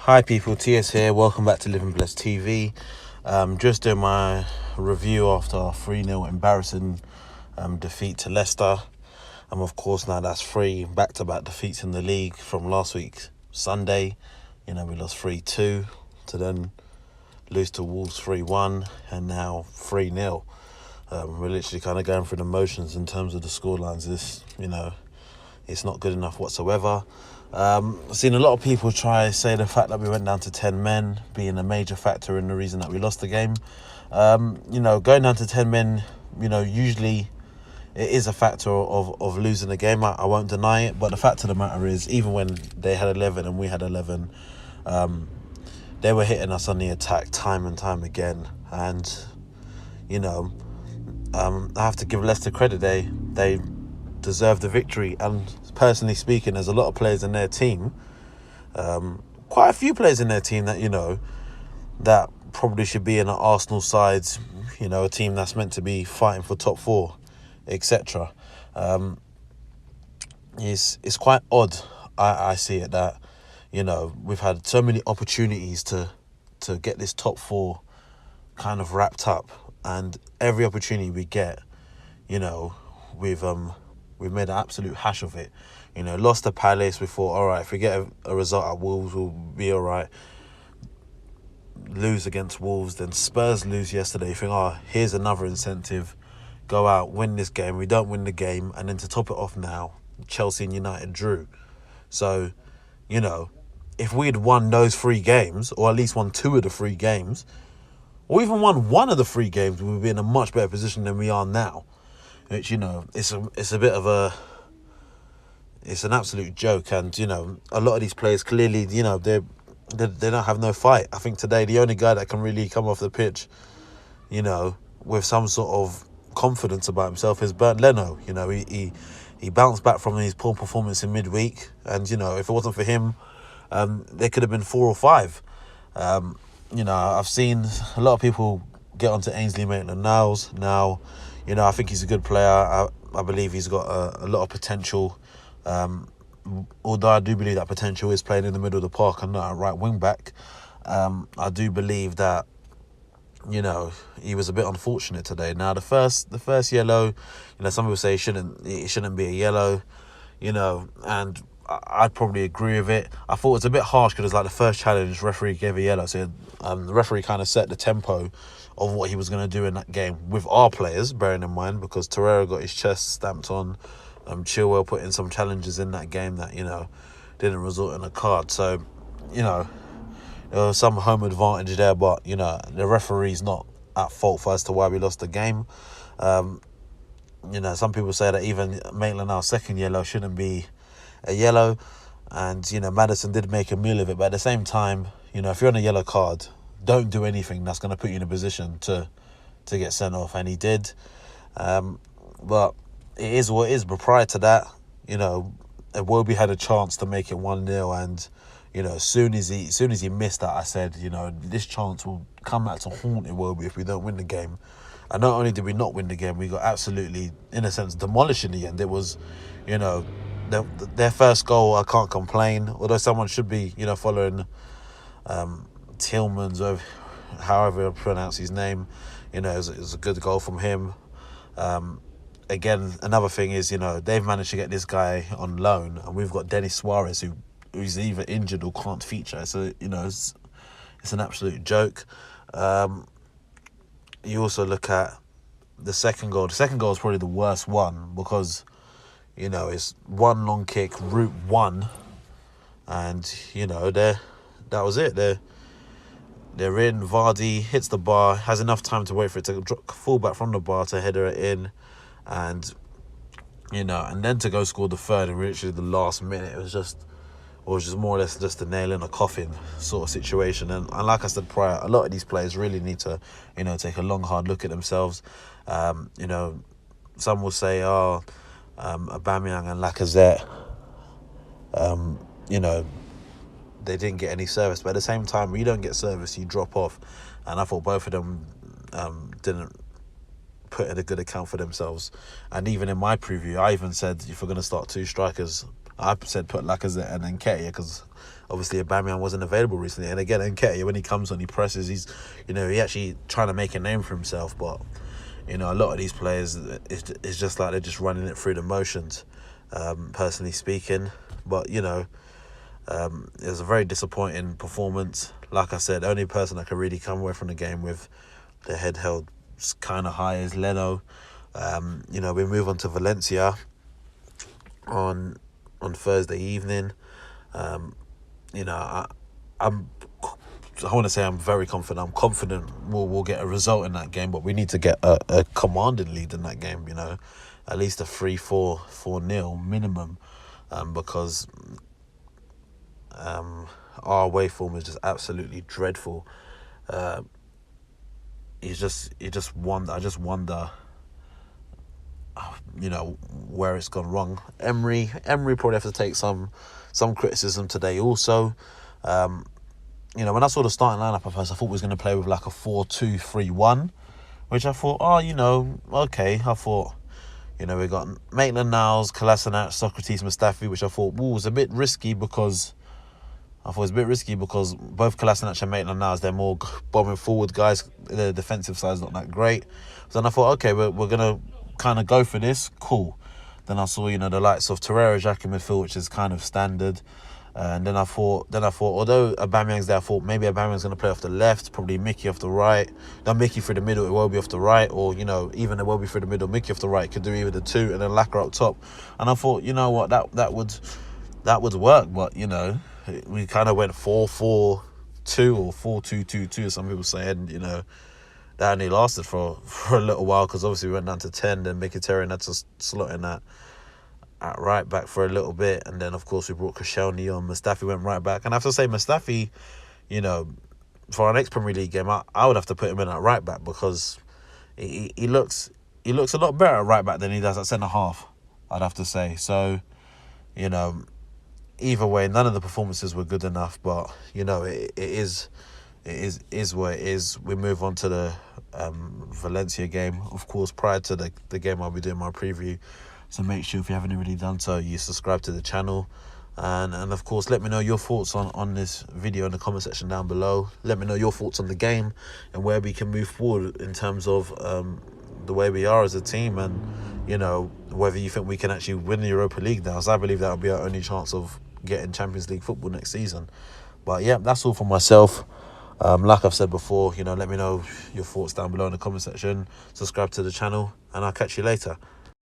Hi people, TS here. Welcome back to Living Blessed TV. Just doing my review after our 3-0 embarrassing defeat to Leicester. Of course, now that's 3 back-to-back defeats in the league from last week, Sunday. We lost 3-2 to then lose to Wolves 3-1 and now 3-0. We're literally kind of going through the motions in terms of the scorelines. It's not good enough whatsoever. I've seen a lot of people try to say the fact that we went down to 10 men being a major factor in the reason that we lost the game. Going down to 10 men, usually it is a factor of losing the game. I won't deny it, but the fact of the matter is, even when they had 11 and we had 11, they were hitting us on the attack time and time again. And, I have to give Leicester credit. They deserve the victory. And personally speaking, there's a lot of players in their team, quite a few players in their team that, that probably should be in an Arsenal side, a team that's meant to be fighting for top 4, etc. It's quite odd, I see it, that, we've had so many opportunities to get this top 4 kind of wrapped up, and every opportunity we get, we've made an absolute hash of it. Lost to Palace, we thought, all right, if we get a result at Wolves, we'll be all right. Lose against Wolves, then Spurs lose yesterday. You think, here's another incentive. Go out, win this game. We don't win the game. And then to top it off now, Chelsea and United drew. So, if we'd won those 3 games, or at least won 2 of the 3 games, or even won 1 of the 3 games, we would be in a much better position than we are now. Which, it's a bit of it's an absolute joke. And, a lot of these players clearly, they don't have no fight. I think today the only guy that can really come off the pitch, with some sort of confidence about himself is Leno. He bounced back from his poor performance in midweek. And, if it wasn't for him, there could have been 4 or 5. I've seen a lot of people get onto Ainsley Maitland-Niles now. I think he's a good player. I believe he's got a lot of potential. Although I do believe that potential is playing in the middle of the park and not a right wing back. I do believe that, he was a bit unfortunate today. Now the first yellow, some people say it shouldn't be a yellow, and I'd probably agree with it. I thought it was a bit harsh because it was like the first challenge, referee gave a yellow. So the referee kind of set the tempo of what he was going to do in that game with our players, bearing in mind, because Torreira got his chest stamped on. Chilwell put in some challenges in that game that, didn't result in a card. So, there was some home advantage there, but, the referee's not at fault as to why we lost the game. Some people say that even Maitland-Niles' second yellow shouldn't be a yellow. And, Maddison did make a meal of it. But at the same time, if you're on a yellow card, don't do anything that's going to put you in a position to get sent off. And he did. But it is what it is. But prior to that, Iwobi had a chance to make it 1-0. And, as soon as he missed that, I said, this chance will come back to haunt Iwobi if we don't win the game. And not only did we not win the game, we got absolutely, in a sense, demolished in the end. It was, their first goal, I can't complain. Although someone should be, following Tillman's, or however you pronounce his name. It was a good goal from him. Again, another thing is, they've managed to get this guy on loan, and we've got Denis Suarez who's either injured or can't feature. So, it's an absolute joke. You also look at the second goal. The second goal is probably the worst one because, it's one long kick, route 1, and, that was it. They're in. Vardy hits the bar, has enough time to wait for it to fall back from the bar to header it in. And, and then to go score the third in literally the last minute, it was just more or less just a nail in a coffin sort of situation. And like I said prior, a lot of these players really need to, take a long, hard look at themselves. Some will say, Aubameyang and Lacazette, they didn't get any service. But at the same time, when you don't get service, you drop off. And I thought both of them didn't put in a good account for themselves. And even in my preview, I even said, if we're going to start 2 strikers, I said put Lacazette and Nketiah, because obviously Aubameyang wasn't available recently. And again, Nketiah, when he comes on, he presses. He's, he actually trying to make a name for himself. But, a lot of these players, it's just like they're just running it through the motions, personally speaking. But, it was a very disappointing performance. Like I said, the only person that can really come away from the game with the head held kind of high is Leno. We move on to Valencia on Thursday evening. I'm very confident. I'm confident we'll get a result in that game, but we need to get a commanding lead in that game. At least a 3-4 minimum, because our away form is just absolutely dreadful. I just wonder, where it's gone wrong. Emery probably have to take some criticism today also. When I saw the starting lineup at first, I thought we was going to play with like a 4-2-3-1, which I thought, okay. I thought, we got Maitland, Niles, Kolasinac, Sokratis, Mustafi, which I thought was a bit risky because both Kolasinac and Maitland Niles, they're more bombing forward guys. The defensive side's not that great. So then I thought, okay, we're going to kind of go for this. Cool. Then I saw, the likes of Torreira, Xhaka in midfield, which is kind of standard. And then I thought, although Aubameyang's there, I thought maybe Aubameyang's going to play off the left, probably Mickey off the right. Then Mickey through the middle, Iwobi off the right, or, even Iwobi through the middle, Mickey off the right, could do either the two, and then Lacazette up top. And I thought, what, that would work, but, we kind of went 4-4-2 or 4-2-2-2, as some people say, and, that only lasted for a little while, because obviously we went down to 10, then Mkhitaryan had to slot in that at right back for a little bit, and then of course we brought Koscielny on. Mustafi went right back, and I have to say Mustafi, for our next Premier League game, I would have to put him in at right back, because he looks a lot better at right back than he does at centre half, I'd have to say. So, either way, none of the performances were good enough, but it is what it is. We move on to the Valencia game. Of course, prior to the game, I'll be doing my preview. So make sure, if you haven't already done so, you subscribe to the channel. And of course, let me know your thoughts on this video in the comment section down below. Let me know your thoughts on the game and where we can move forward in terms of the way we are as a team, and whether you think we can actually win the Europa League now, as I believe that will be our only chance of getting Champions League football next season. But yeah, that's all for myself. Like I've said before, let me know your thoughts down below in the comment section. Subscribe to the channel, and I'll catch you later.